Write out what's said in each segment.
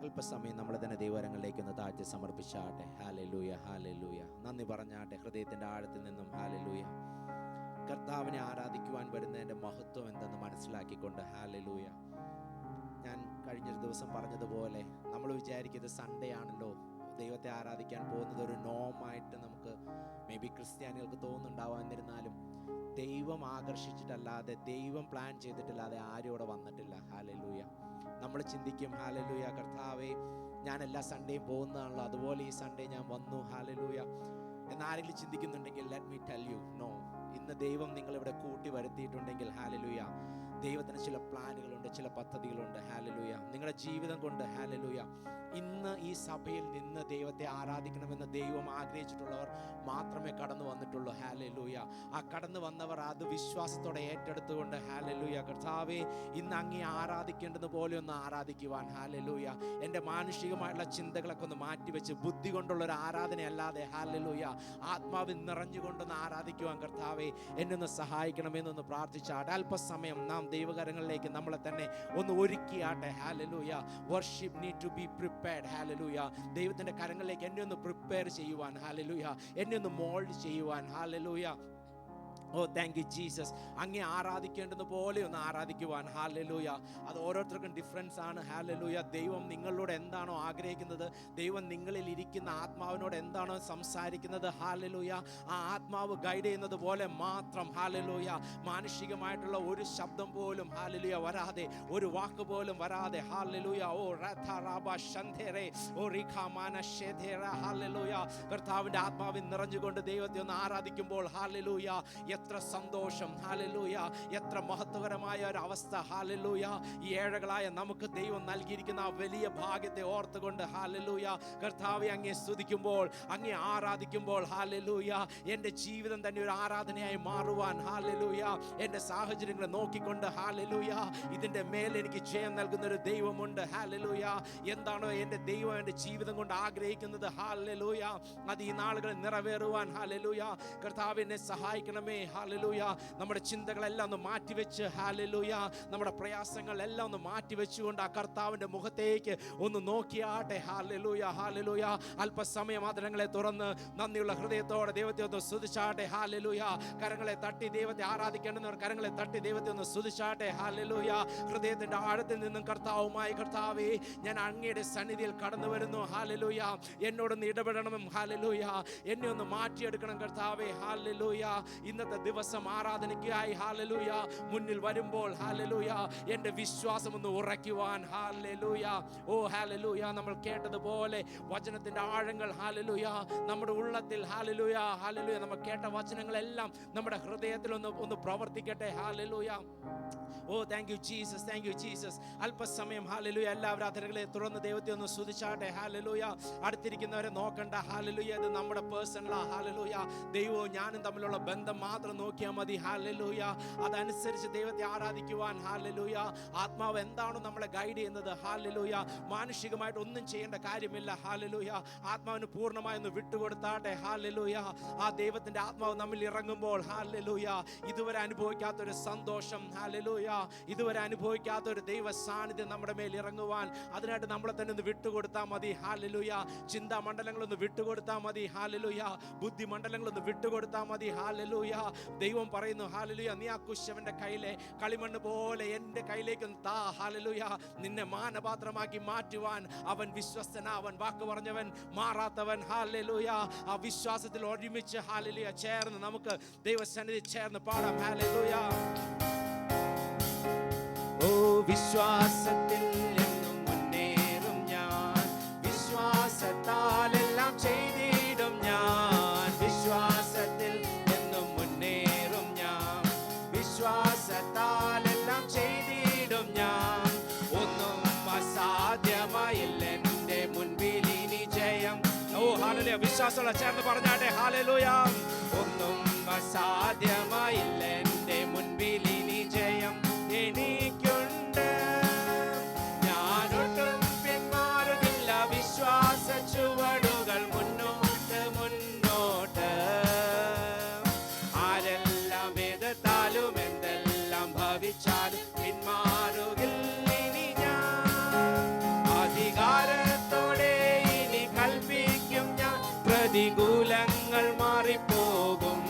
അല്പസമയം നമ്മൾ തന്നെ ദൈവകരങ്ങളിലേക്ക് ഒന്ന് താഴ്ത്തി സമർപ്പിച്ചാട്ടെ. Hallelujah, hallelujah. നന്ദി പറഞ്ഞാട്ടെ ഹൃദയത്തിൻ്റെ ആഴത്തിൽ നിന്നും. ഹല്ലേലൂയ. കർത്താവിനെ ആരാധിക്കുവാൻ വരുന്നതിൻ്റെ മഹത്വം എന്തെന്ന് മനസ്സിലാക്കിക്കൊണ്ട്. ഹല്ലേലൂയ. ഞാൻ കഴിഞ്ഞൊരു ദിവസം പറഞ്ഞതുപോലെ നമ്മൾ വിചാരിക്കുന്നത് സൺഡേ ആണല്ലോ ദൈവത്തെ ആരാധിക്കാൻ പോകുന്നത് ഒരു നോമായിട്ട് നമുക്ക് മേ ബി ക്രിസ്ത്യാനികൾക്ക് തോന്നുന്നുണ്ടാവാം. എന്നിരുന്നാലും ദൈവം ആകർഷിച്ചിട്ടല്ലാതെ, ദൈവം പ്ലാൻ ചെയ്തിട്ടല്ലാതെ ആരും ഇവിടെ വന്നിട്ടില്ല. ഹല്ലേലൂയ. നമ്മൾ ചിന്തിക്കും ഹല്ലേലൂയ കർത്താവേ ഞാൻ എല്ലാ സൺഡേയും പോകുന്നതാണല്ലോ, അതുപോലെ ഈ സൺഡേ ഞാൻ വന്നു. ഹല്ലേലൂയ എന്നാരെങ്കിലും ചിന്തിക്കുന്നുണ്ടെങ്കിൽ let me tell you, no. ഇന്ന് ദൈവം നിങ്ങളിവിടെ കൂട്ടി വരുത്തിയിട്ടുണ്ടെങ്കിൽ ഹല്ലേലൂയ ദൈവത്തിന് ചില പ്ലാനുകളുണ്ട്, ചില പദ്ധതികളുണ്ട്. ഹല്ലേലൂയ നിങ്ങളുടെ ജീവിതം കൊണ്ട്. ഹല്ലേലൂയ ഇന്ന് ഈ സഭയിൽ നിന്ന് ദൈവത്തെ ആരാധിക്കണമെന്ന് ദൈവം ആഗ്രഹിച്ചിട്ടുള്ളവർ മാത്രമേ കടന്നു വന്നിട്ടുള്ളൂ. ഹല്ലേലൂയ. ആ കടന്നു വന്നവർ അത് വിശ്വാസത്തോടെ ഏറ്റെടുത്തുകൊണ്ട് ഹല്ലേലൂയ കർത്താവേ ഇന്ന് അങ്ങേ ആരാധിക്കേണ്ടത് പോലെ ഒന്ന് ആരാധിക്കുവാൻ. ഹല്ലേലൂയ എൻ്റെ മാനുഷികമായിട്ടുള്ള ചിന്തകളൊക്കെ ഒന്ന് മാറ്റിവെച്ച് ബുദ്ധി കൊണ്ടുള്ളൊരു ആരാധനയല്ലാതെ ഹല്ലേലൂയ ആത്മാവിൽ നിറഞ്ഞുകൊണ്ടൊന്ന് ആരാധിക്കുവാൻ കർത്താവേ എന്നൊന്ന് സഹായിക്കണമെന്നൊന്ന് പ്രാർത്ഥിച്ചാട്ടെ. അല്പസമയം നാം ദൈവകരങ്ങളിലേക്ക് നമ്മളെ തന്നെ ഒന്ന് ഒരുക്കിയാട്ടെ. Hallelujah. Worship need to be prepared. Hallelujah. ദൈവത്തിന്റെ കരങ്ങളിലേക്ക് എന്നെ ഒന്ന് പ്രിപ്പയർ ചെയ്യുവാൻ. ഹല്ലേലൂയ. എന്നെ ഒന്ന് മോൾഡ് ചെയ്യുവാൻ. Hallelujah. Oh thank you Jesus. അങ്ങേ ആരാധിക്കേണ്ടത് പോലെ ഒന്ന് ആരാധിക്കുവാൻ. ഹല്ലേലൂയ. അത് ഓരോരുത്തർക്കും ഡിഫറൻസ് ആണ്. ഹല്ലേലൂയ. ദൈവം നിങ്ങളോട് എന്താണോ ആഗ്രഹിക്കുന്നത്, ദൈവം നിങ്ങളിൽ ഇരിക്കുന്ന ആത്മാവിനോട് എന്താണോ സംസാരിക്കുന്നത്, ഹല്ലേലൂയ ആ ആത്മാവ് ഗൈഡ് ചെയ്യുന്നത് പോലെ മാത്രം. ഹല്ലേലൂയ. മാനുഷികമായിട്ടുള്ള ഒരു ശബ്ദം പോലും ഹല്ലേലൂയ വരാതെ, ഒരു വാക്ക് പോലും വരാതെ. ഹല്ലേലൂയ. ഓ റഥറബ ശന്ധേരെ ഓ റിഖമാന ഷേധേര. ഹല്ലേലൂയ. കർത്താവിന്റെ ആത്മാവിൽ നിറഞ്ഞുകൊണ്ട് ദൈവത്തെ ഒന്ന് ആരാധിക്കുമ്പോൾ ഹല്ലേലൂയ എത്ര സന്തോഷം. ഹല്ലേലൂയ. എത്ര മഹത്വകരമായ ഒരു അവസ്ഥ. ഹല്ലേലൂയ. ഈ ഏഴകളായ നമുക്ക് ദൈവം നൽകിയിരിക്കുന്ന ആ വലിയ ഭാഗ്യത്തെ ഓർത്തുകൊണ്ട് ഹല്ലേലൂയ കർത്താവെ അങ്ങേ സ്തുതിക്കുമ്പോൾ, അങ്ങേ ആരാധിക്കുമ്പോൾ ഹല്ലേലൂയ എൻ്റെ ജീവിതം തന്നെ ഒരു ആരാധനയായി മാറുവാൻ. ഹല്ലേലൂയ. എൻ്റെ സാഹചര്യങ്ങളെ നോക്കിക്കൊണ്ട് ഹല്ലേലൂയ ഇതിൻ്റെ മേൽ എനിക്ക് ജയം നൽകുന്ന ഒരു ദൈവമുണ്ട്. ഹല്ലേലൂയ. എന്താണോ എൻ്റെ ദൈവം എൻ്റെ ജീവിതം കൊണ്ട് ആഗ്രഹിക്കുന്നത് ഹല്ലേലൂയ അത് ഈ നാളുകളിൽ നിറവേറുവാൻ. ഹല്ലേലൂയ കർത്താവെ എന്നെ സഹായിക്കണമേ. ഹല്ലേലൂയ. നമ്മുടെ ചിന്തകളെല്ലാം ഒന്ന് മാറ്റിവെച്ച് ഹല്ലേലൂയ നമ്മുടെ പ്രയാസങ്ങളെല്ലാം ഒന്ന് മാറ്റിവെച്ചുകൊണ്ട് ആ കർത്താവിൻ്റെ മുഖത്തേക്ക് ഒന്ന് നോക്കിയാട്ടെ. ഹല്ലേലൂയ. ഹല്ലേലൂയ. അല്പസമയം ആദരങ്ങളെ തുറന്ന് നന്ദിയുള്ള ഹൃദയത്തോടെ ദൈവത്തെ ഒന്ന് സ്തുതിച്ചാട്ടെ. ഹല്ലേലൂയ. കരങ്ങളെ തട്ടി ദൈവത്തെ ആരാധിക്കേണ്ടുന്നവർ കരങ്ങളെ തട്ടി ദൈവത്തെ ഒന്ന് സ്തുതിച്ചാട്ടെ. ഹല്ലേലൂയ. ഹൃദയത്തിൻ്റെ ആഴത്തിൽ നിന്നും കർത്താവുമായി കർത്താവേ ഞാൻ അങ്ങയുടെ സന്നിധിയിൽ കടന്നു വരുന്നു. ഹല്ലേലൂയ. എന്നോടൊന്ന് ഇടപെടണം. ഹല്ലേലൂയ. എന്നെ ഒന്ന് മാറ്റിയെടുക്കണം കർത്താവേ. ഹല്ലേലൂയ. ഇന്നത്തെ ദിവസം ആരാധനയ്ക്കായി ഹല്ലേലൂയ മുന്നിൽ വരുമ്പോൾ ഹല്ലേലൂയ എൻ്റെ വിശ്വാസം ഒന്ന് ഉറയ്ക്കുവാൻ. ഹല്ലേലൂയ. Oh hallelujah. നമ്മൾ കേട്ടതുപോലെ വചനത്തിന്റെ ആഴങ്ങൾ ഹല്ലേലൂയ നമ്മുടെ ഉള്ളത്തിൽ ഹല്ലേലൂയ ഹല്ലേലൂയ നമ്മൾ കേട്ട വചനങ്ങളെല്ലാം നമ്മുടെ ഹൃദയത്തിൽ ഒന്ന് പ്രവർത്തിക്കട്ടെ. Hallelujah. Oh thank you Jesus. Thank you Jesus. അല്പസമയം ഹല്ലേലൂയ എല്ലാവരും ആദരങ്ങളെ തുറന്ന് ദൈവത്തെ ഒന്ന് സ്തുതിച്ചാട്ടെ. ഹല്ലേലൂയ. അടുത്തിരിക്കുന്നവരെ നോക്കണ്ട. ഹല്ലേലൂയ ഇത് നമ്മുടെ പേഴ്സണലാ. ഹല്ലേലൂയ. ദൈവവും ഞാനും തമ്മിലുള്ള ബന്ധം മാത്രം നോക്കിയാൽ മതി. ഹല്ലേലൂയ. അതനുസരിച്ച് ദൈവത്തെ ആരാധിക്കുവാൻ. ഹല്ലേലൂയ. ആത്മാവ് എന്താണോ നമ്മളെ ഗൈഡ് ചെയ്യുന്നത്. ഹല്ലേലൂയ. മാനുഷികമായിട്ട് ഒന്നും ചെയ്യേണ്ട കാര്യമില്ല. ഹല്ലേലൂയ. ആത്മാവിന് പൂർണ്ണമായി ഒന്ന് വിട്ടുകൊടുത്താട്ടെ. ഹല്ലേലൂയ. ആ ദൈവത്തിന്റെ ആത്മാവ് നമ്മിൽ ഇറങ്ങുമ്പോൾ ഹല്ലേലൂയ ഇതുവരെ അനുഭവിക്കാത്തൊരു സന്തോഷം. ഹല്ലേലൂയ. ഇതുവരെ അനുഭവിക്കാത്ത ഒരു ദൈവ സാന്നിധ്യം നമ്മുടെ മേൽ ഇറങ്ങുവാൻ. അതിനായിട്ട് നമ്മളെ തന്നെ ഒന്ന് വിട്ടുകൊടുത്താൽ മതി. ഹല്ലേലൂയ. ചിന്താ മണ്ഡലങ്ങളൊന്ന് വിട്ടുകൊടുത്താൽ മതി. ഹല്ലേലൂയ. ബുദ്ധി മണ്ഡലങ്ങളൊന്ന് വിട്ടുകൊടുത്താൽ മതി. ഹല്ലേലൂയ. ദൈവം പറയുന്നു ഹല്ലേലൂയ നീ ആ കുശവന്റെ കയ്യിലെ കളിമണ്ണ് പോലെ എൻ്റെ കയ്യിലേക്ക് താ. ഹല്ലേലൂയ. നിന്നെ മാനപാത്രമാക്കി മാറ്റുവാൻ അവൻ വിശ്വസ്തനാ. അവൻ വാക്ക് പറഞ്ഞവൻ മാറാത്തവൻ. ഹല്ലേലൂയ. ആ വിശ്വാസത്തിൽ ഒരുമിച്ച് ഹല്ലേലൂയ ചേർന്ന് നമുക്ക് ദൈവസന്നിധി ചേർന്ന് പാടാം. ഹല്ലേലൂയ. ഓ വിശ്വാസത്തിൽ എന്നും മുന്നേറും ഞാൻ, വിശ്വാസത്താൽ എല്ലാം ചെയ്തിടും ഞാൻ. വിശ്വാസത്തിൽ എന്നും മുന്നേറും ഞാൻ, വിശ്വാസത്താൽ എല്ലാം ചെയ്തിടും ഞാൻ. ഒന്നും അസാധ്യമായില്ല എൻ്റെ മുൻപിൽ ഇനി ജയം. ഓ ഹല്ലേലൂയ. വിശ്വാസമുള്ള ചേർന്ന് പറഞ്ഞാട്ടെ. ഹല്ലേലൂയ. ഒന്നും അസാധ്യമായില്ല എൻ്റെ മുൻപിൽ ഇനി ജയം എനിക്കുണ്ട്. ഞാനൊട്ടും പിന്മാറുന്നില്ല. വിശ്വാസ ചുവടുകൾ മുന്നോട്ട് മുന്നോട്ട്. ആരെല്ലാം എതിർത്താലും എന്തെല്ലാം ഭവിച്ചാലും പിന്മാറുകില്ല ഇനി ഞാൻ. അധികാര പ്രതികൂലങ്ങൾ മാറിപ്പോകും.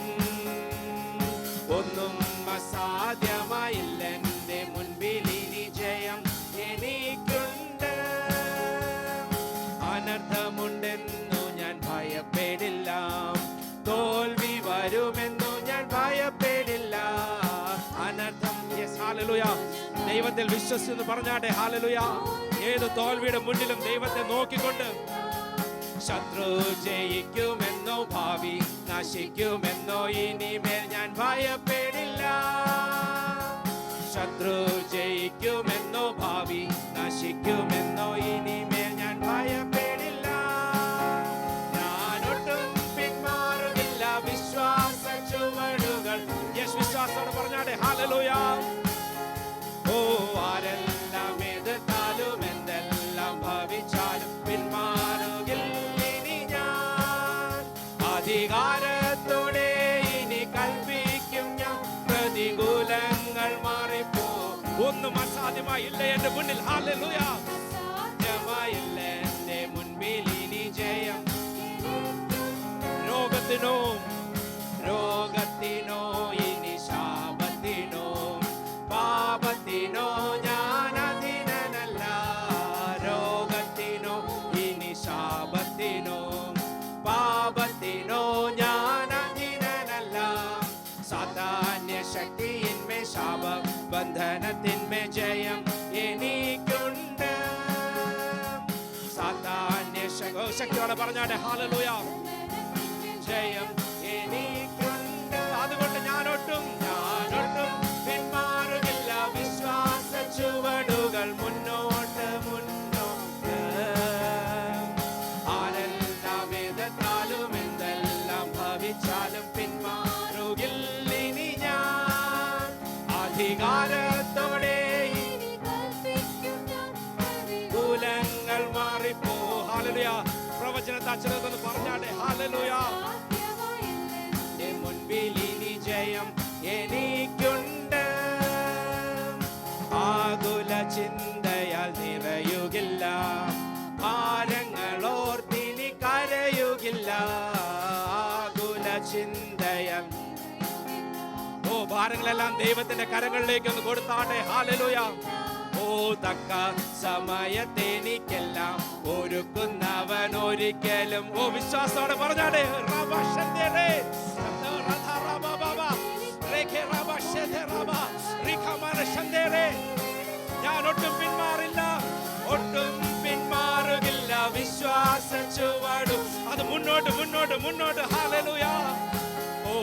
ഒന്നും അസാധ്യമായില്ല എൻ്റെ മുൻപിൽ ഇനി ജയം എനിക്കുണ്ട്. അനർത്ഥമുണ്ടെന്നു ഞാൻ ഭയപ്പെടില്ല, തോൽവി വരുമെന്നു ഞാൻ ഭയപ്പെടില്ല. അനർത്ഥം, യെസ്, ഹല്ലേലൂയ. ദൈവത്തിൽ വിശ്വസിച്ച് പറഞ്ഞാട്ടെ ഹല്ലേലൂയ. ഏത് തോൽവിയുടെ മുന്നിലും ദൈവത്തെ നോക്കിക്കൊണ്ട് ശത്രു ജയിക്കുമെന്നോ ഭാവി നശിക്കുമെന്നോ ഇനിമേൽ ഞാൻ ഭയപ്പെടില്ല. ശത്രു ജയിക്കുമെന്നോ ഭാവി നശിക്കുമെന്നോ ഇനിമേൽ ഞാൻ ഭയപ്പെടില്ല. ഞാനൊട്ടും പിന്മാറുന്നില്ല, വിശ്വാസ ചുവടുകൾ. യെസ്, വിശ്വാസത്തോടെ പറഞ്ഞാട്ടെ ഹല്ലേലൂയ. ഓ, ആരെല്ലാം എതിർത്താലും എന്തെല്ലാം ഭവിച്ചാലും പിന്മാറുകില്ലിനി ഞാൻ. അധികാരത്തോടെ ഇനി കൽപ്പിക്കും ഞാൻ, പ്രതികൂലങ്ങൾ മാറിപ്പോ. ഒന്നും അസാധ്യമായില്ല എന്റെ മുന്നിൽ ഹല്ലേലൂയ. അസാധ്യമായില്ല എന്റെ മുൻപിൽ ഇനി ജയം. രോഗത്തിനോ ഇനി ശാപത്തിനോ പാപത്തിനോ ഞാൻ അധീനനല്ല. രോഗത്തിനോ ഇനി ശാപത്തിനോ പാപത്തിനോ ഞാൻ അധീനനല്ല. സാതാന്യ ശക്തിയിന്മേ ശാപ ബന്ധനത്തിന്മേ ജയം എനിക്കുണ്ട്. സാതാന്യ ശക്തിയോടെ പറഞ്ഞാട്ടെ ഹല്ലേലൂയ. ജയം എനിക്കുണ്ട്. അതുകൊണ്ട് ഞാനൊട്ടും പിന്മാറുകില്ല, വിശ്വാസ ചുവടുകൾ മുന്നോട്ട് മുന്നോട്ട്. ആരെല്ലാം എതിർത്താലും എന്തെല്ലാം ഭവിച്ചാലും പിന്മാറുകില്ലിനി ഞാൻ. അധികാരത്തോടെ കൂലങ്ങൾ മാറിപ്പോ. ഹല്ലേലൂയ. പ്രവചനത്തെ അച്ഛനൊന്ന് പറഞ്ഞാട്ടെ ഹല്ലേലൂയ. മുൻപിൽ ഇനി ജയം എനിക്കുണ്ട്. ആകുല ചിന്തയാൽ നിറയുകില്ല, ഭാരങ്ങളോർത്തിനി കരയുകില്ല. ആകുല ചിന്തയാൽ, ഓ, ഭാരങ്ങളെല്ലാം ദൈവത്തിന്റെ കരങ്ങളിലേക്ക് ഒന്ന് കൊടുത്താട്ടെ ഹല്ലേലൂയ. ഓ, തക്ക സമയത്തെനിക്കെല്ലാം ഒരുക്കുന്നവൻ ഒരിക്കലും. ഓ, വിശ്വാസത്തോടെ പറഞ്ഞാടേ. ഞാൻ ഒട്ടും പിന്മാറില്ല, ഒട്ടും പിന്മാറുകില്ല, വിശ്വാസ ചുവടും. അത് മുന്നോട്ട് മുന്നോട്ട് മുന്നോട്ട് ഹല്ലേലൂയ. ഓ,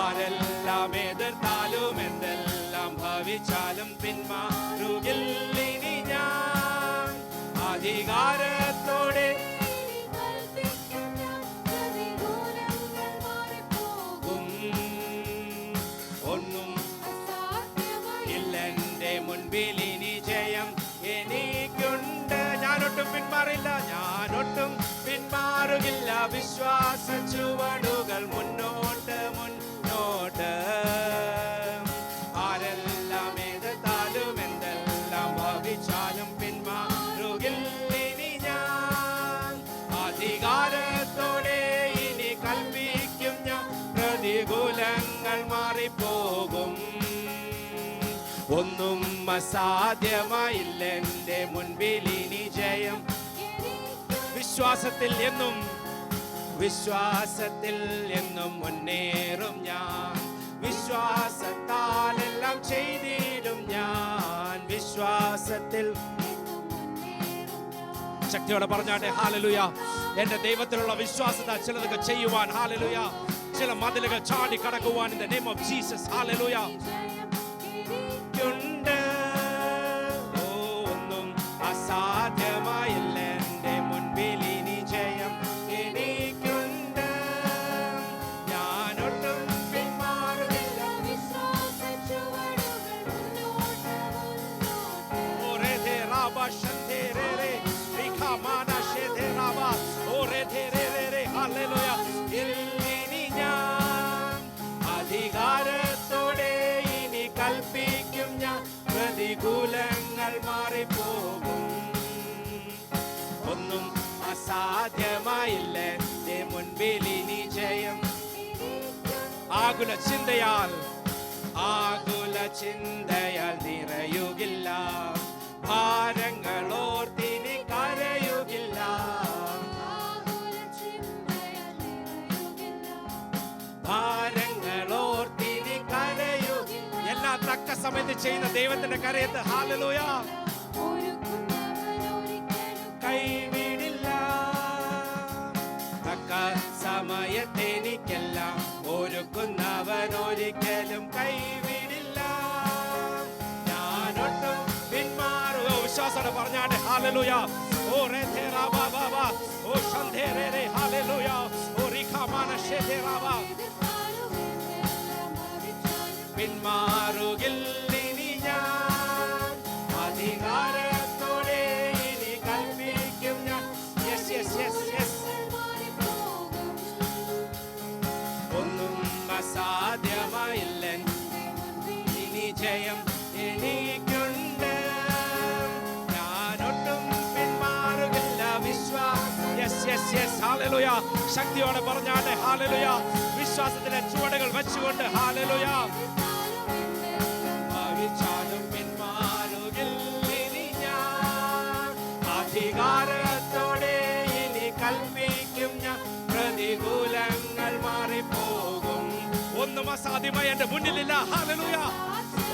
ആരെല്ലാം എതിർത്താലും എന്തെല്ലാം ഭവിച്ചാലും പിന്മാറുകില്ലിനി ഞാൻ. അധികാരത്തോടെ ഒന്നും ഇല്ലെന്റെ മുൻപിൽ ഇനി ജയം എനിക്കുണ്ട്. ഞാനൊട്ടും പിന്മാറില്ല, ഞാനൊട്ടും പിന്മാറുകില്ല, വിശ്വാസ ചുവടുകൾ മുന്നോട്ട് മുന്നോട്ട്. ആരെല്ലാം എതിർത്താലും എന്തെല്ലാം ഭവിച്ചാലും പിന്മാറുകില്ലിനി ഞാൻ. അധികാരത്തോടെ ഇനി കൽപ്പിക്കും ഞാൻ, പ്രതികൂലങ്ങൾ മാറിപ്പോകും. ഒന്നും അസാധ്യമായില്ല എന്റെ മുൻപിൽ ഇനി ജയം. വിശ്വാസത്തിൽ എന്നും മുന്നേറും ഞാൻ. വിശ്വാസത്താൽ എല്ലാം ചെയ്തിടും ഞാൻ. വിശ്വാസത്തിൽ. ശക്തിയോടെ പറഞ്ഞാട്ടെ ഹല്ലേലൂയ. എന്റെ ദൈവത്തിലുള്ള വിശ്വാസത ചിലതൊക്കെ ചെയ്യുവാൻ ഹല്ലേലൂയ, ചില മതിലുകൾ ചാടി കടക്കുവാൻ in the name of Jesus hallelujah. ഒന്നും അസാധ്യമായില്ല എന്റെ മുൻപിൽ ഇനി ജയം എനിക്കുണ്ട്. ഞാനൊട്ടും പിന്മാറുന്നില്ല, വിശ്വാസ ചുവടുകൾ മുന്നോട്ട് അധികാരത്തോടെ ഇനി കൽപ്പിക്കും ഞാൻ, പ്രതികൂലങ്ങൾ മാറിപ്പോകും. ഒന്നും അസാധ്യമായില്ല എന്റെ മുൻപിൽ ഇനി ജയം. ആകുല ചിന്തയാൽ നിറയുകില്ല, ഭാരങ്ങളോർത്തിനി കരയുകില്ല. ഭാരങ്ങളോർത്തിനി കരയുകില്ല. എല്ലാ തക്ക സമയത്ത് ചെയ്യുന്ന ദൈവത്തിന്റെ കരയത്ത് ഹല്ലേലൂയ. കൈവിടില്ല, തക്ക സമയത്തെനിക്കെല്ലാം ഒരുക്കുന്നവൻ ഒരിക്കലും കൈവിടില്ല. ഞാനൊട്ടും പിന്മാറുക. വിശ്വാസത്തോടെ പറഞ്ഞാട്ടെ ഹല്ലേലൂയ. ഓ റേഥേറാ ബാബാ, ഓ ശന്തേരേ ഹല്ലേലൂയ. ഓ റിഖാമാന ഷേഥേറാ. പിന്മാറുകില്ലിനി ഞാൻ, അധികാരത്തോടെ ഇനി കൽപ്പിക്കും ഞാൻ. Yes yes yes yes. ഒന്നും അസാധ്യമായില്ല, ഇനി ജയം എനിക്കുണ്ട്. ഞാനൊട്ടും പിന്മാറുകില്ല. വിശ്വാസം. Yes yes yes hallelujah. ശക്തിയോടെ പറഞ്ഞാട്ടെ ഹല്ലേലൂയ. വിശ്വാസത്തിലെ ചുവടുകൾ വെച്ചുകൊണ്ട് ഹല്ലേലൂയ. ഭാവിച്ചാലും പിന്മാറുകില്ലിനി ഞാൻ, അധികാരത്തോടെ ഇനി കൽപ്പിക്കും ഞാൻ. പ്രതികൂലങ്ങൾ മാറിപ്പോകും, ഒന്നും അസാധ്യമായി എന്റെ മുന്നിലില്ല. ഹല്ലേലൂയ.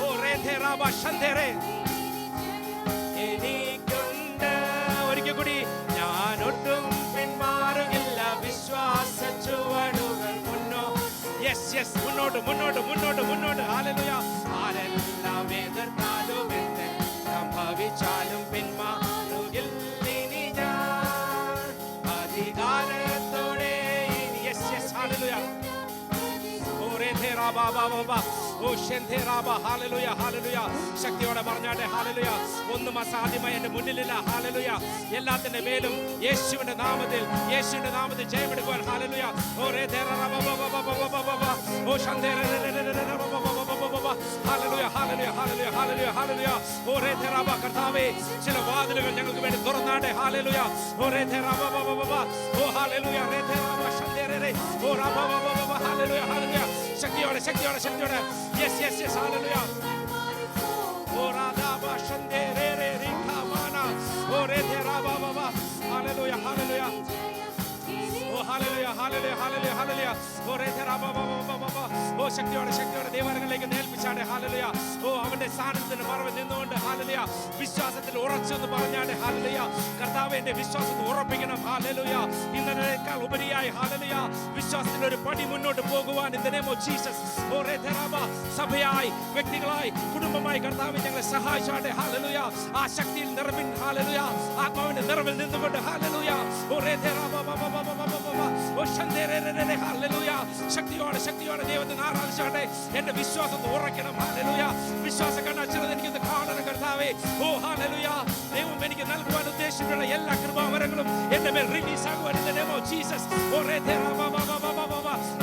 ഓ റേഥേറാബ ശന്തേരേ. എനിക്കുണ്ട്. ഒരിക്കൽ കൂടി. ഞാനൊട്ടും പിന്മാറുകില്ല. വിശ്വാസ ചുവടുകൾ യെസ് യെസ് മുന്നോട്ട് മുന്നോട്ട് മുന്നോട്ട് മുന്നോട്ട്. ഹല്ലേലൂയ. ആരെല്ലാം എതിർത്താലും എന്തെല്ലാം ഭവിച്ചാലും പിന്മാറുകില്ലിനി ഞാൻ, അധികാരത്തോടെ ഇനി. Yes yes hallelujah. ശക്തിയോടെ പറഞ്ഞാട്ടെ ഹല്ലേലൂയ. ഒന്നും അസാധ്യമായി എന്റെ മുന്നിലില്ല. ഹല്ലേലൂയ. എല്ലാത്തിന്റെ മേലും യേശുവിന്റെ നാമത്തിൽ, യേശുവിന്റെ നാമത്തിൽ ജയമെടുക്കുവാൻ. ഹല്ലേലൂയ. കർത്താവേ, ചില വാതിലുകൾ ഞങ്ങൾക്ക് വേണ്ടി തുറന്നാട്ടെ. ഹല്ലേലൂയ. ശക്തിയോടെ ശക്തിയോടെ ശക്തിയോടെ. Yes yes yes hallelujah. Oh രാധാബ ശന്തേരേ റിഖാമാന. ഓ രേധേറാബ ബാബാ. Hallelujah hallelujah. Oh hallelujah hallelujah hallelujah hallelujah. Oh രേധേറാബ ബാബാ. ഓ ശക്തിയോടെ ശക്തിയോടെ ദൈവങ്ങളിലേക്ക് നേൽപ്പിച്ചാട്ടെ. ഹല്ലേലൂയ. ഓ അവന്റെ സാന്നിധ്യത്തിന്റെ മറവിൽ നിന്നുകൊണ്ട് ഹല്ലേലൂയ വിശ്വാസത്തിൽ ഉറച്ചെന്ന് പറഞ്ഞാട്ടെ. ഹല്ലേലൂയ. കർത്താവേ, എന്റെ വിശ്വാസത്തെ ഉറപ്പിക്കണം. ഹല്ലേലൂയ. ഇന്നത്തേക്കാൾ ഉപരിയായി ഹല്ലേലൂയ വിശ്വാസത്തിൽ ഒരു പടി മുന്നോട്ട് പോകുവാൻ in the name of Jesus. Oh രേധേറാബ സഭയായി, വ്യക്തികളായി, കുടുംബമായി കർത്താവേ ഞങ്ങളെ സഹായിച്ചാട്ടെ. ഹല്ലേലൂയ. ആ ശക്തിയിൽ നിറവിൻ. ഹല്ലേലൂയ. ആത്മാവിന്റെ നിറവിൽ നിന്നുകൊണ്ട്. ഹല്ലേലൂയ. ഓ രേധേറാബ ഓ ശന്തേരേ ഹല്ലേലൂയ. ശക്തിയോടെ ശക്തിയോടെ ദൈവത്തെ ആരാധിച്ചാട്ടെ. എന്റെ വിശ്വാസം ഉറക്കണം. ഹല്ലേലൂയ. വിശ്വാസം കണ്ടാൽ ചിലത് എനിക്കൊന്ന് കാണണം കർത്താവേ. ഓ ഹല്ലേലൂയ. ദൈവം എനിക്ക് നൽകുവാൻ ഉദ്ദേശിച്ചിട്ടുള്ള എല്ലാ കൃപാവരങ്ങളും എന്റെ മേൽ റിലീസ് ആകുവാൻ in the name of Jesus. Oh രേധേറാബ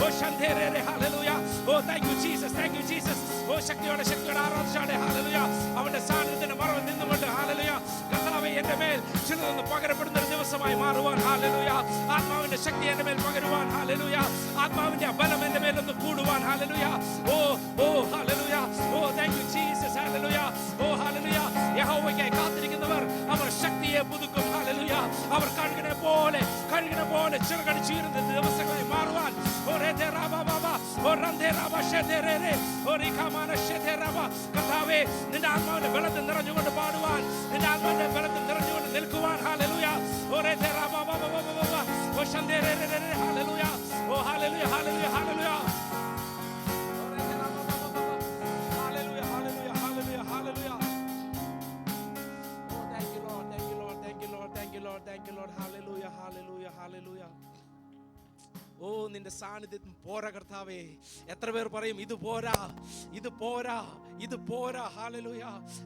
ഓ ശന്തേരേ hallelujah. Oh thank you Jesus, thank you Jesus. Oh ശക്തിയോടെ ശക്തിയോടെ ആരാധിച്ചാട്ടെ. ഹല്ലേലൂയ. അവന്റെ സാന്നിധ്യത്തിന്റെ മറവിൽ നിന്നുകൊണ്ട്. ഹല്ലേലൂയ. കർത്താവേ, എന്റെ മേൽ ചിലതൊന്ന് പകരപ്പെടുന്ന ഒരു ദിവസമായി മാറുവാൻ. ഹല്ലേലൂയ. ആത്മാവിന്റെ ശക്തി എന്റെ മേൽ പകരുവാൻ. ഹല്ലേലൂയ. ആത്മാവിന്റെ ബലം എന്റെ മേൽ ഒന്ന് കൂടുവാൻ. Hallelujah. Oh oh hallelujah. Oh thank you Jesus. Hallelujah. Oh hallelujah. യഹോവയ്ക്കായി കാത്തിരിക്കുന്നവർ അവർ ശക്തിയെ പുതുക്കും. ഹല്ലേലൂയ. അവർ കഴുകനെ പോലെ ചിറകടിച്ചുയരുന്ന ദിവസങ്ങളായി മാറുവാൻ. ഓ രേധേറാബ ബാബാ. ഓ രന്ധേറാബ ശേധേരേ. ഓ റിഖാമാന ശേധേറാബ. കർത്താവേ, നിന്റെ ആത്മാവിന്റെ ബലത്തിൽ നിറഞ്ഞുകൊണ്ട് പാടുവാൻ, നിന്റെ ആത്മാവിന്റെ ബലത്തിൽ നിറഞ്ഞുകൊണ്ട് നിൽക്കുവാൻ. ഹല്ലേലൂയ. ഓ രേധേറാബ ബാബാ. ഓ ശന്തേരേ hallelujah. Oh hallelujah hallelujah hallelujah. Hallelujah, hallelujah, hallelujah, hallelujah. Oh, thank you, Lord, thank you, Lord, thank you, Lord, thank you, Lord, thank you, Lord. Hallelujah, hallelujah, hallelujah. ഓ നിന്റെ സാന്നിധ്യം പോരാ കർത്താവേ. എത്ര പേർ പറയും ഇത് പോരാ, ഇത് പോരാ, ഇത് പോരാ. ഹല്ലേലൂയ.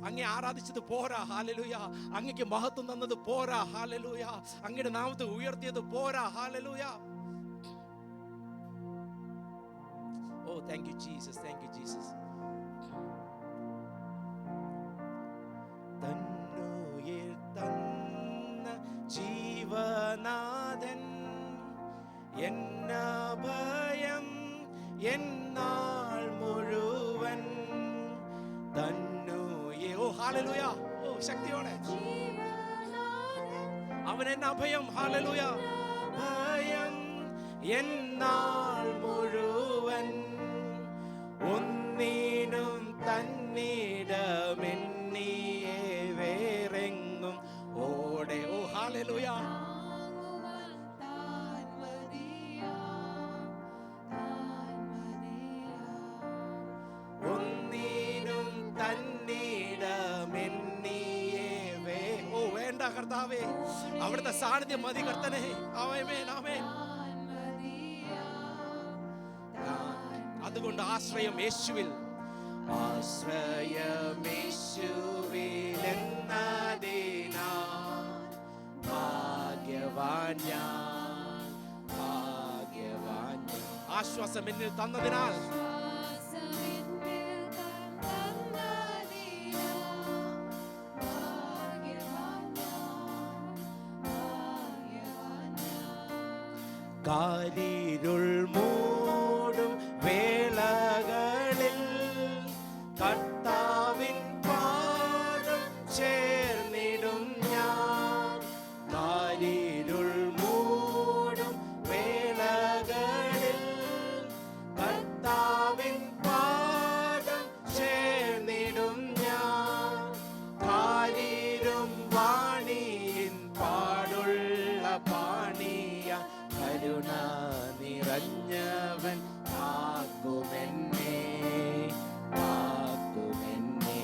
അങ്ങേ ആരാധിച്ചത് പോരാ. ഹല്ലേലൂയ. അങ്ങേക്ക് മഹത്വം തന്നത് പോരാ. ഹല്ലേലൂയ. അങ്ങയുടെ നാമത്തെ ഉയർത്തിയത് പോരാ. Hallelujah. Oh thank you Jesus, thank you Jesus. തന്നുയിർ തന്ന ജീവ ജീവനാഥൻ എന്നഭയം എന്നാൾ മുഴുവൻ തന്നുയേ. ഓ ഹല്ലേലൂയ, ഓ ശക്തിയോടെ അവൻ എന്നെ അഭയം. ഹല്ലേലൂയ. ഭയം എന്നാൾ മുഴുവൻ ഒന്നിനും തന്നിടമെന്നിയെ വേറെങ്ങും ഓടെ. ഓ ഹല്ലേലൂയ. ഒന്നിനും തന്നിടമെന്നിയെ ഓ വേണ്ട കർത്താവേ, അവിടുത്തെ സാന്നിധ്യം മതി കർത്തനെ. ആമേൻ, ആമേൻ. അതുകൊണ്ട് ആശ്രയം യേശുവിൽ, ആശ്രയം യേശുവിൽ എന്നതിനാൽ ഭാഗ്യവാൻ ഞാൻ, ഭാഗ്യവാൻ ഞാൻ. ആശ്വാസം എന്നിൽ തന്നതിനാൽ കാരിരുൾ മൂടും വേളകളിൽ കർത്താവിൻ പാദം ചേർന്നിടും ഞാൻ. കാരിരുൾ മൂടും വേളകളിൽ കർത്താവിൻ പാദം ചേർന്നിടും ഞാൻ. കാരിരും വാണിയിൻ പാടുള്ള പാണിയ കരുണ നിറഞ്ഞവൻ കാക്കുമെന്നെ, കാക്കുമെന്നെ.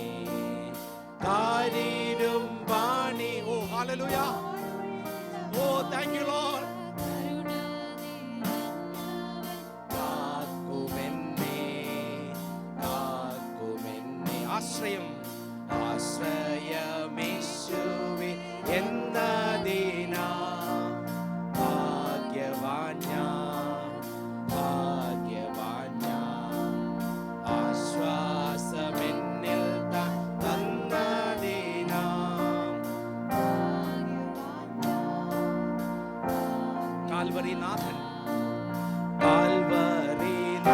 കാരിരും വാണി. Oh hallelujah. Oh thank you lord. കാക്കുമെന്നെ, കാക്കുമെന്നെ. ആശ്രയം, ആശ്രയം യേശുവിൽ എന്നതിനാൽ ഭാഗ്യവാൻ ഞാൻ, ഭാഗ്യവാൻ ഞാൻ. ആശ്വാസമെന്നിൽ തന്നതിനാൽ കാൽവരിനാഥൻ, കാൽവരിനാഥൻ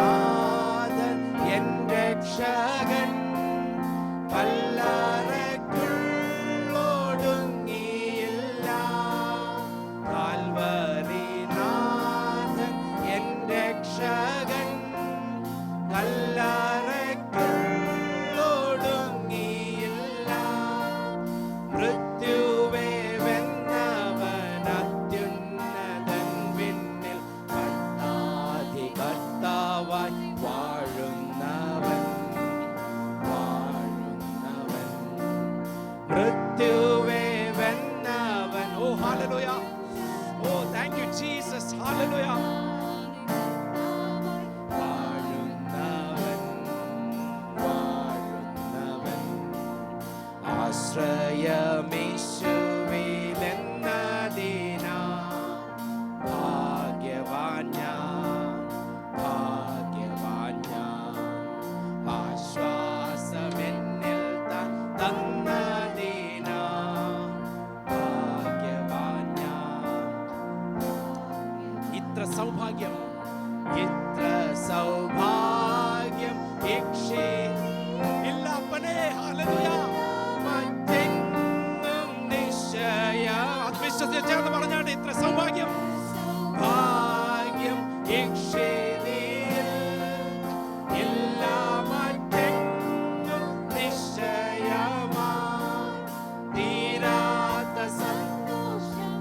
എൻ രക്ഷകൻ കല്ലറയ്ക്കുള്ളൊടുങ്ങിയില്ല. കാൽവരിനാഥൻ എൻ രക്ഷകൻ കല്ലറയ്ക്കുള്ളൊടുങ്ങിയില്ല. മൃത്യുവേ വെന്നവൻ അത്യുന്നതൻ വിണ്ണിൽ കർത്താധി കർത്താവായി വാഴുന്നവൻ, വാഴുന്നവൻ. മൃത്യുവേ വെന്നവൻ. Oh hallelujah. Oh thank you Jesus. Hallelujah. വാഴുന്നവൻ, വാഴുന്നവൻ. ആശ്രയം യേശുവിൽ എന്നതിനാൽ ഭാഗ്യവാൻ ഞാൻ, ഭാഗ്യവാൻ ഞാൻ. ആശ്വാസമെന്നിൽ തന്നതിനാൽ ഭാഗ്യവാൻ ഞാൻ. ഇത്ര സൗഭാഗ്യം, ഇത്ര സൗഭാഗ്യം ഇല്ല അപ്പനെ. ഹല്ലേലൂയ. മറ്റെങ്ങും നിശ്ചയ ആത്മവിശ്വാസത്തിൽ ചേർന്ന് പറഞ്ഞാണ് ഇത്ര സൗഭാഗ്യം. ഭാഗ്യം ഇല്ല മറ്റെങ്ങും നിശ്ചയമാ. തീരാത്ത സന്തോഷം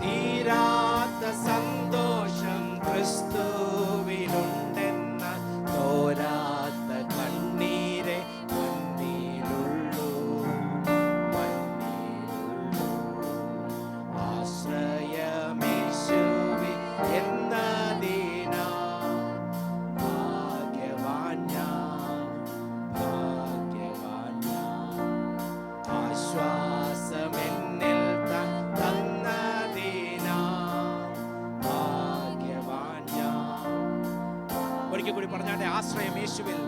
തീരാത്ത സന്തോഷം ക്രിസ്തുവിലുണ്ടെന്ന തോരാത്ത കണ്ണീരെ മണ്ണിലുള്ളൂ, മണ്ണിലുള്ളൂ. ആശ്രയമേശുവിൽ എന്നതിനാൽ ഭാഗ്യവാൻ ഞാൻ, ഭാഗ്യവാൻ ഞാൻ. ആശ്വാസമെന്നിൽ തന്നതിനാൽ ഭാഗ്യവാൻ ഞാൻ, ഒരിക്കൽ കൂടി പറഞ്ഞാട്ടെ, ആശ്രയം യേശുവിൽ.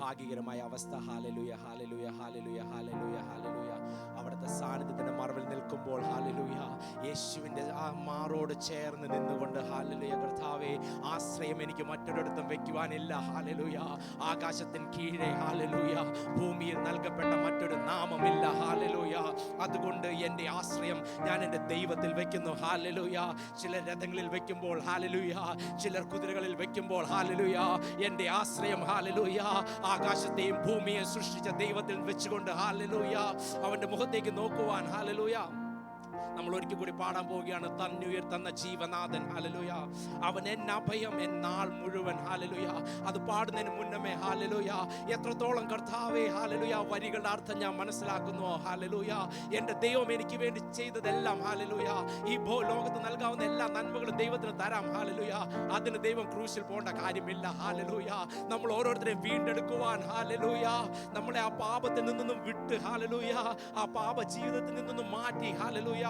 ഭാഗ്യകരമായ അവസ്ഥ. Hallelujah, hallelujah, hallelujah, hallelujah, hallelujah. അവിടുത്തെ സാന്നിധ്യത്തിന്റെ മറവിൽ നിൽക്കുമ്പോൾ ഹാലലൂയ, യേശുവിൻ്റെ ആ മാറോട് ചേർന്ന് നിന്നുകൊണ്ട് ഹാലലൂയ, കർത്താവേ, ആശ്രയം എനിക്ക് മറ്റൊരിടത്തും വെക്കുവാനില്ല. ഹാലലൂയ, ആകാശത്തിന് കീഴെ ഹാലലൂയ, ഭൂമിയിൽ നൽകപ്പെട്ട മറ്റൊരു നാമമില്ല. ഹാലലൂയ, അതുകൊണ്ട് എൻ്റെ ആശ്രയം ഞാൻ എൻ്റെ ദൈവത്തിൽ വെക്കുന്നു. ഹാലലൂയ, ചിലർ രഥങ്ങളിൽ വെക്കുമ്പോൾ ഹാലലൂയ, ചിലർ കുതിരകളിൽ വെക്കുമ്പോൾ ഹാലലൂയ, എൻ്റെ ആശ്രയം ഹാലലൂയ ആകാശത്തെയും ഭൂമിയെയും സൃഷ്ടിച്ച ദൈവത്തിൽ വെച്ചുകൊണ്ട് ഹാലലൂയ അവന്റെ മുഖത്തേക്ക് നോക്കുവാൻ ഹാലലൂയ നമ്മൾ ഒരിക്കൽ കൂടി പാടാൻ പോവുകയാണ്. തന്നുയർത്തുന്ന ജീവനാഥൻ ഹല്ലേലൂയ, അവൻ എന്ന അഭയം എന്നാൾ മുഴുവൻ ഹല്ലേലൂയ. അത് പാടുന്നതിന് മുന്നമേ ഹല്ലേലൂയ, എത്രത്തോളം കർത്താവേ ഹല്ലേലൂയ വരികളുടെ അർത്ഥം ഞാൻ മനസ്സിലാക്കുന്നു. ഹല്ലേലൂയ, എൻ്റെ ദൈവം എനിക്ക് വേണ്ടി ചെയ്തതെല്ലാം ഹല്ലേലൂയ, ഈ ലോകത്ത് നൽകാവുന്ന എല്ലാ നന്മകളും ദൈവത്തിന് തരാം. ഹല്ലേലൂയ, അതിന് ദൈവം ക്രൂശിൽ പോകേണ്ട കാര്യമില്ല. ഹല്ലേലൂയ, നമ്മൾ ഓരോരുത്തരെയും വീണ്ടെടുക്കുവാൻ ഹല്ലേലൂയ, നമ്മളെ ആ പാപത്തിൽ നിന്നും വിട്ട് ഹല്ലേലൂയ, ആ പാപ ജീവിതത്തിൽ നിന്നും മാറ്റി ഹല്ലേലൂയ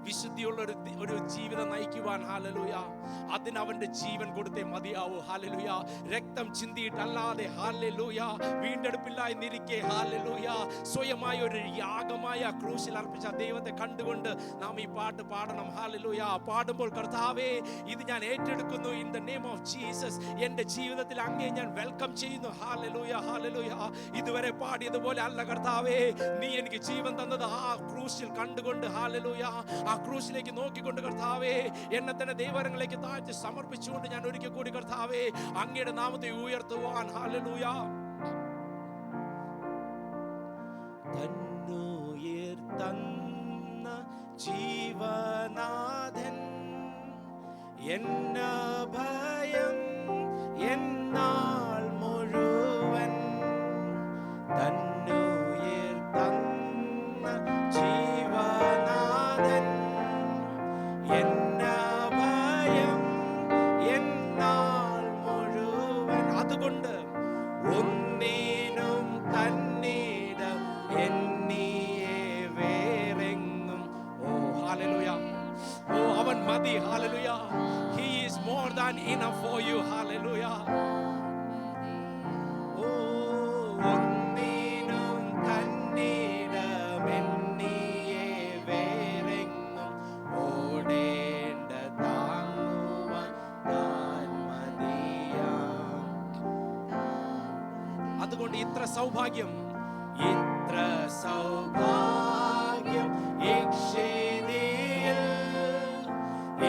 വിശുദ്ധിയുള്ള ഒരു ജീവിതം നയിക്കുവാൻ ഹല്ലേലൂയ, അതിന് അവന്റെ ജീവൻ കൊടുത്തേ മതിയാവൂ. ഹല്ലേലൂയ, രക്തം ചിന്തിയിട്ടല്ലാതെ ഹല്ലേലൂയ വീണ്ടെടുപ്പില്ലായിരിക്കെ ഹല്ലേലൂയ സ്വയമായ ഒരു യാഗമായ ക്രൂശിൽ അർപ്പിച്ച ദൈവത്തെ കണ്ടുകൊണ്ട് നാം ഈ പാട്ട് പാടണം. ഹല്ലേലൂയ, പാടുമ്പോൾ കർത്താവേ ഇത് ഞാൻ ഏറ്റെടുക്കുന്നു, in the name of Jesus എൻ്റെ ജീവിതത്തിൽ അങ്ങേ ഞാൻ വെൽക്കം ചെയ്യുന്നു. ഹല്ലേലൂയ, ഹല്ലേലൂയ, ഇതുവരെ പാടിയതുപോലെ അല്ല കർത്താവേ, നീ എനിക്ക് ജീവൻ തന്നത് ആ ക്രൂശിൽ കണ്ടുകൊണ്ട് ഹല്ലേലൂയ, ആ ക്രൂശിലേക്ക് നോക്കിക്കൊണ്ട് കർത്താവേ എന്നെ തന്നെ ദൈവരങ്ങളിലേക്ക് താഴ്ത്തി സമർപ്പിച്ചുകൊണ്ട് ഞാൻ ഒരിക്കൽ കൂടി കർത്താവേ അങ്ങയുടെ നാമത്തെ ഉയർത്തുവാൻ ഹല്ലേലൂയ. തന്നുയർത്തുന്ന ജീവനാഥൻ എന്ന ഭയം എന്നാൾ മുഴുവൻ, തന്നുയർത്തുന്ന ജീവനാഥൻ എന്ന ഭയം എന്നാൾ മുഴുവൻ. അതുകൊണ്ട് ഒന്നിനും തന്നിടം എന്നിയെ വേറെങ്ങും. ഓ ഹല്ലേലൂയ, ഓ അവൻ മതി. Hallelujah, he is more than enough for you. Hallelujah, oh ഒന്നിനും തന്നിടം എന്നിയെ വേറെങ്ങും ഓടേണ്ട താങ്ങുവാൻ താൻ മതിയാം. അതുകൊണ്ട് ഇത്ര സൗഭാഗ്യം, ഇത്ര സൗഭാഗ്യം ഇക്ഷേദിയിൽ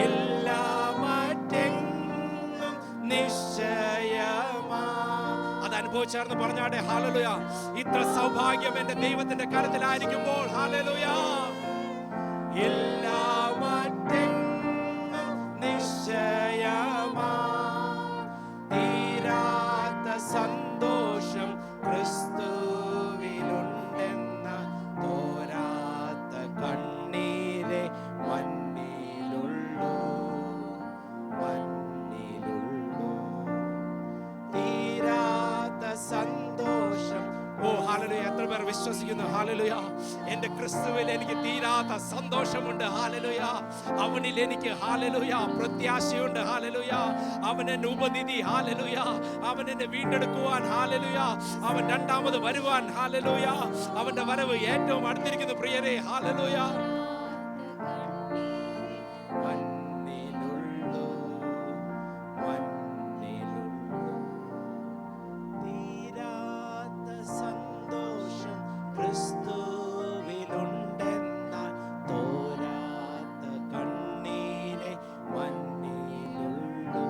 ഇല്ല മറ്റെങ്ങും നിശ്ചയമാ. അത് അനുഭവിച്ചാർന്ന് പറഞ്ഞാടെ ഹല്ലേലൂയ, ഇത്ര സൗഭാഗ്യം എൻ്റെ ദൈവത്തിന്റെ കരത്തിലായിരിക്കുമ്പോൾ ഹല്ലേലൂയ, ഇല്ല മറ്റെങ്ങും നിശ്ചയമാ. തീരാത്ത സന്തോഷം ക്രിസ്തുവിലുണ്ടെന്ന തോരാത്ത കണ്ണീരെ മണ്ണിലുള്ളൂ, മണ്ണിലുള്ളൂ. തീരാത്ത സന്തോഷം. ഓ ഹല്ലേലൂയ, എത്ര പേർ വിശ്വസിക്കുന്നു? ഹല്ലേലൂയ, എൻ്റെ ക്രിസ്തുവിൽ എനിക്ക് തീരാത്ത സന്തോഷമുണ്ട്. ഹല്ലേലൂയ, അവനിൽ എനിക്ക് ഹല്ലേലൂയ പ്രത്യാശയുണ്ട്. ഹല്ലേലൂയ, അവൻ എന്നെ ഉപനിധി. ഹല്ലേലൂയ, അവൻ എന്നെ വീണ്ടെടുക്കുവാൻ. ഹല്ലേലൂയ, അവൻ രണ്ടാമത് വരുവാൻ. ഹല്ലേലൂയ, അവന്റെ വരവ് ഏറ്റവും അടുത്തിരിക്കുന്നു പ്രിയരെ. ഹല്ലേലൂയ, മണ്ണിലുള്ളൂ, മണ്ണിലുള്ളൂ. തീരാത്ത സന്തോഷം ക്രിസ്തുവിലുണ്ടെന്നാൽ തോരാത്ത കണ്ണീരെ മണ്ണിലുള്ളൂ,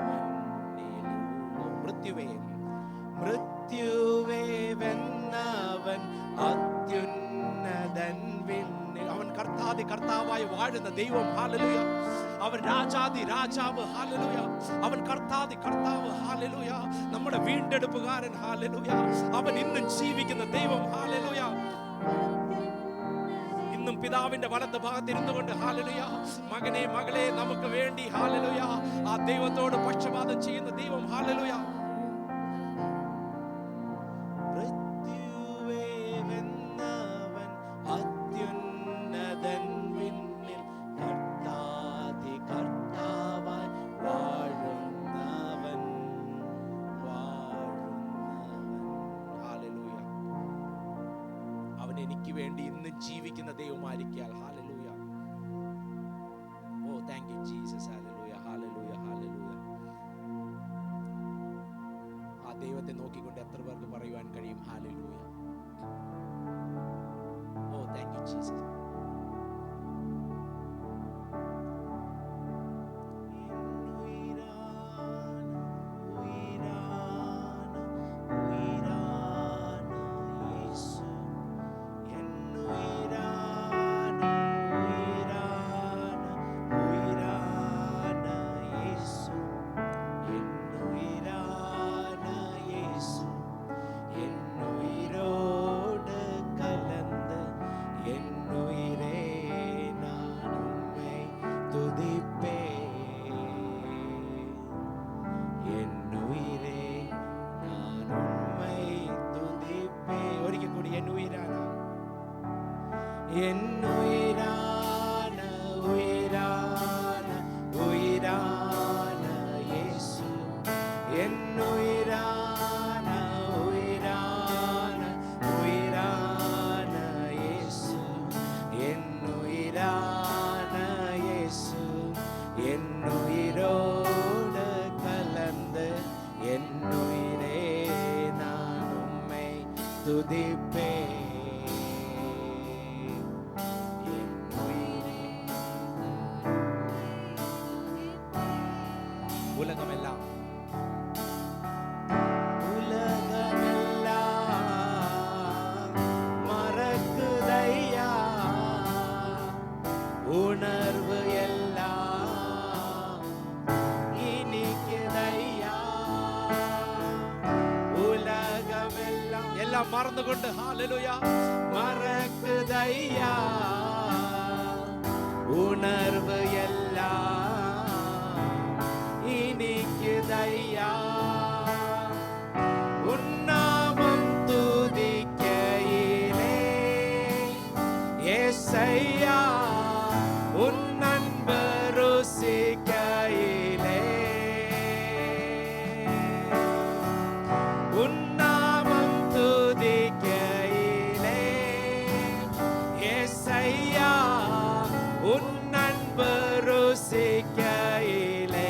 മണ്ണിലുള്ളൂ. മൃത്യുവേ, മൃത്യുവേ വെന്ന വരുന്നവൻ അത്യുന്നതൻ വിണ്ണിൽ. അവൻ കർത്താതി കർത്താവായി വാഴുന്ന ദൈവം. ഹല്ലേലൂയ. അവൻ രാജാതി രാജാവ്. ഹല്ലേലൂയ. അവൻ കർത്താതി കർത്താവ്. ഹല്ലേലൂയ. നമ്മുടെ വീണ്ടെടുപ്പുകാരൻ. ഹല്ലേലൂയ. അവൻ ഇന്നും ജീവിക്കുന്ന ദൈവം. ഹല്ലേലൂയ. ഇന്നും പിതാവിന്റെ വലത്ത് ഭാഗത്തിരുന്നു കൊണ്ട് ഹല്ലേലൂയ മകനെ മകളെ നമുക്ക് വേണ്ടി ഹല്ലേലൂയ ആ ദൈവത്തോട് പക്ഷപാതം ചെയ്യുന്ന ദൈവം. ഹല്ലേലൂയ. അത്യുന്നതൻ വിണ്ണിൽ കർത്താതി കർത്താവായി വാഴുന്നവൻ. ഹല്ലേലൂയ. അവൻ എനിക്ക് വേണ്ടി ഇന്നും ജീവിക്കുന്ന ദൈവമായിരിക്കാൽ. Hallelujah. Oh thank you Jesus. Hallelujah. Hallelujah. Hallelujah. ആ ദൈവത്തെ നോക്കിക്കൊണ്ട് എത്ര പേർക്ക് പറയുവാൻ കഴിയും hallelujah. Oh thank you Jesus. ഉലകമെല്ലാം മറക്കുതയ്യാ ഉണർവ് എല്ലാം എനിക്കുതയ്യാ. ഉലകമെല്ലാം എല്ലാം മറന്നുകൊണ്ട് ഹല്ലേലൂയ മറക്കുതയ്യാ ഉണർവ് എല്ലാം എനിക്കുതയ്യാ. ഉന്നാമം തുതിക്കയിലേ യേശയ്യാ ഉന്നൻപ് രുസിക്കയിലേ. ഉന്നാമം തുതിക്കയിലേ യേശയ്യാ ഉന്നൻപ് രുസിക്കയിലേ.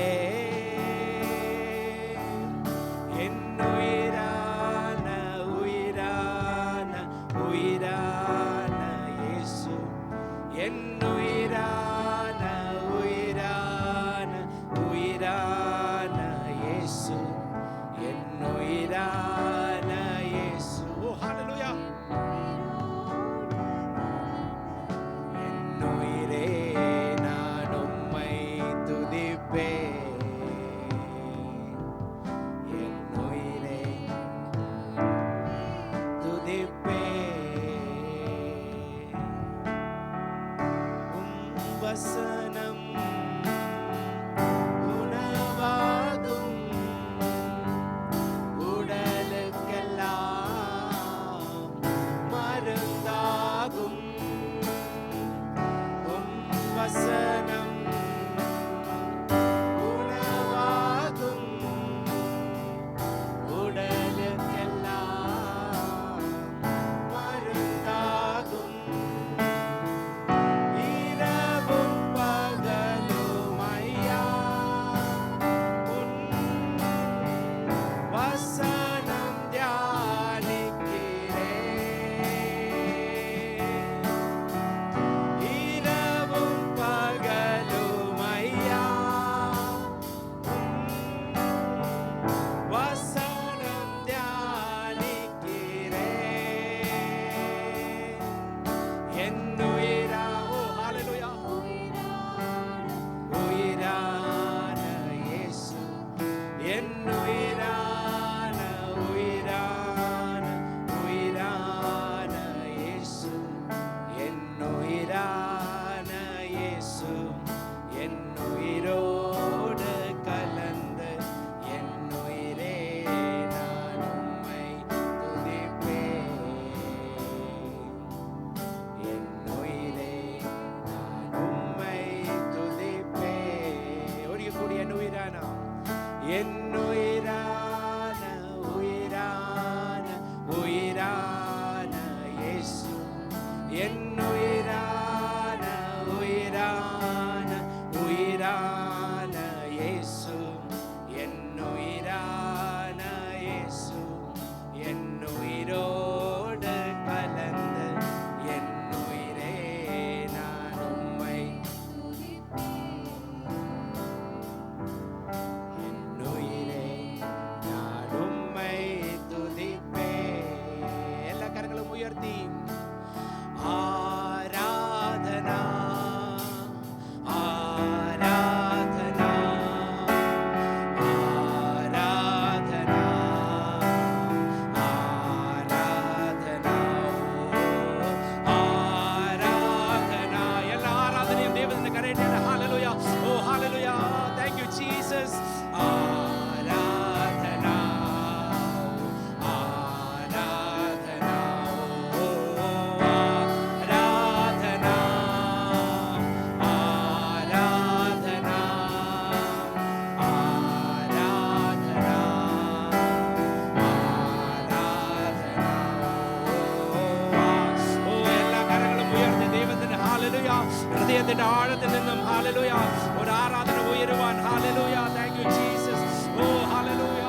ഹൃദയത്തിന്റെ ആഴത്തിൽ നിന്നും ഹല്ലേലൂയ ഒരു ആരാധന ഉയരുവാൻ. Hallelujah. Thank you Jesus. Oh hallelujah.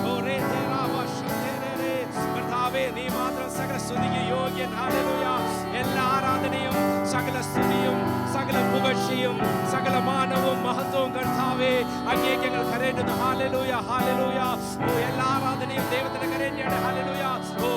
Oh കർത്താവേ, നീ മാത്രം സകല സ്തുതിക്ക് യോഗ്യൻ. ഹല്ലേലൂയ. എല്ലാ ആരാധനയും സകല സ്തുതിയും സകല പുകഴ്ചയും സകല മാനവും മഹത്വവും കർത്താവേ അങ്ങേക്ക് ഞങ്ങൾ കരേറ്റുന്നു. ഹല്ലേലൂയ. ഹല്ലേലൂയ. ഓ എല്ലാ ആരാധനയും ദൈവത്തിന്റെ കരേറ്റയാണ്. ഹല്ലേലൂയ. ഓ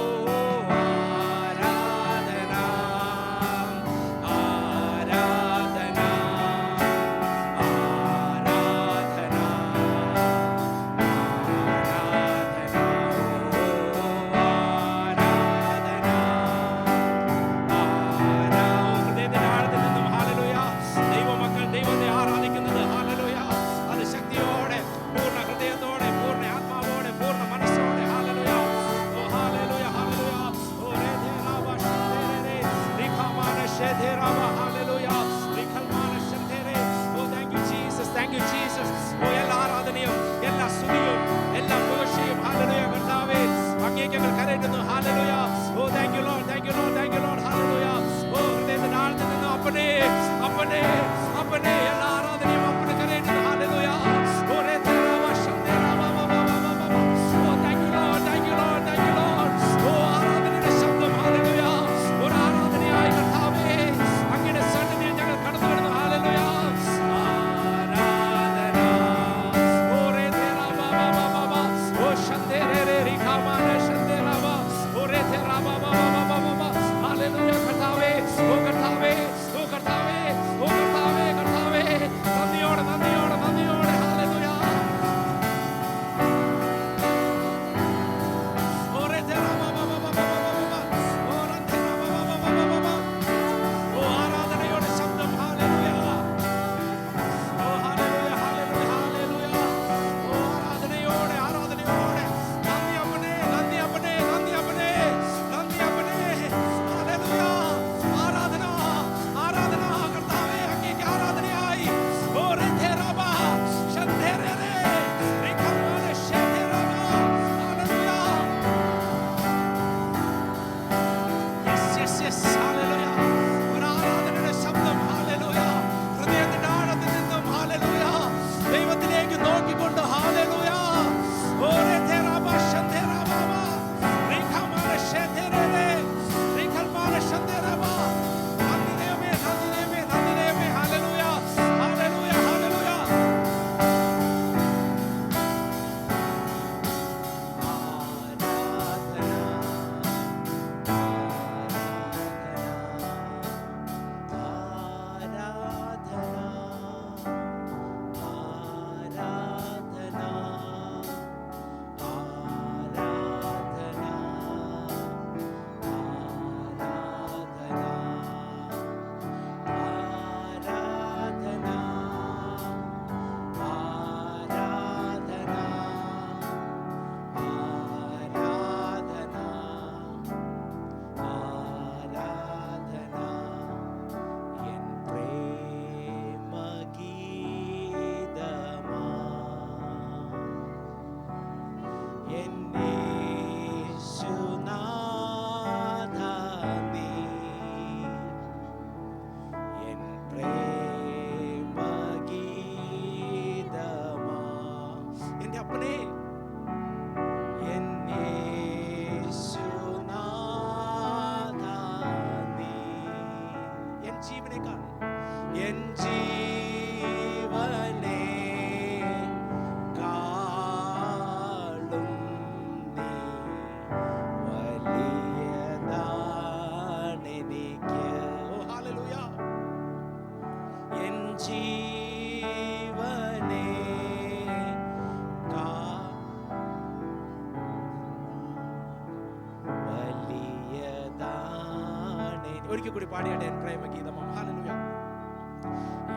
ഒരിക്കൽ കൂടി പാടിയാട്ടെ എൻ പ്രേമഗീതം. ഹല്ലേലൂയ.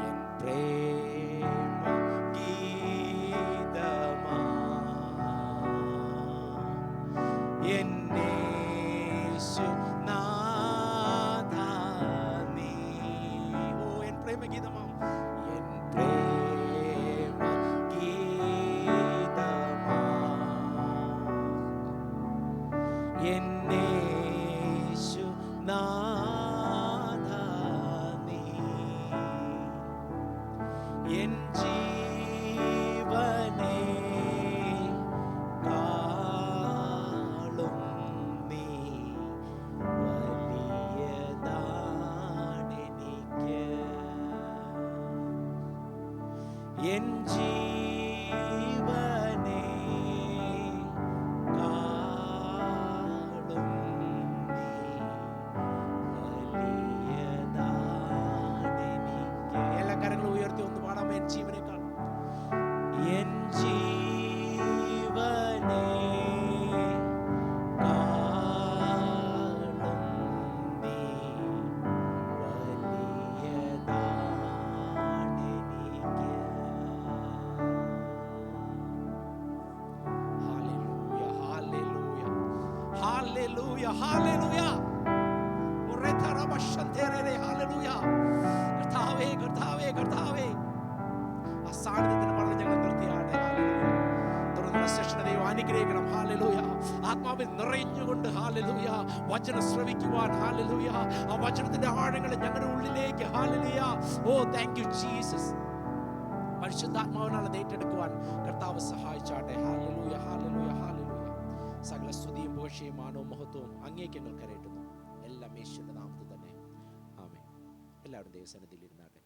എൻ പ്രേമഗീതമാ എന്നേശുനാഥാ നീ. ഓ എൻ പ്രേമഗീതമാ, എൻ പ്രേമഗീതമാ എന്നേശുനാഥാ നീ. Hallelujah hallelujah hallelujah. കർത്താവേ കർത്താവേ കർത്താവേ, ആ സാന്നിധ്യത്തിന് വളരെ ഞങ്ങൾ നിർത്തിയാട്ടെ. തുടർന്നുള്ള സെഷൻ ദൈവം അനുഗ്രഹിക്കണം. ഹല്ലേലൂയ. ആത്മാവിൽ നിറഞ്ഞുകൊണ്ട് ഹല്ലേലൂയ വചനം ശ്രവിക്കുവാൻ ഹല്ലേലൂയ ആ വചനത്തിന്റെ ആഴങ്ങൾ ഞങ്ങളുടെ ഉള്ളിലേക്ക് hallelujah. Oh thank you Jesus. പരിശുദ്ധാത്മാവിനാൽ അത് ഏറ്റെടുക്കുവാൻ കർത്താവ് സഹായിച്ചാട്ടെ. Hallelujah hallelujah hallelujah. സകല സ്തുതിയും പുകഴ്ചയും മാനവും മഹത്വവും അങ്ങേക്ക് ഞങ്ങൾ കരയറ്റുന്നു. എല്ലാം യേശുവിന്റെ നാമത്തിൽ തന്നെ. ആമേൻ. എല്ലാവരും ദൈവസന്നിധിയിൽ ഇരുന്നാട്ടെ.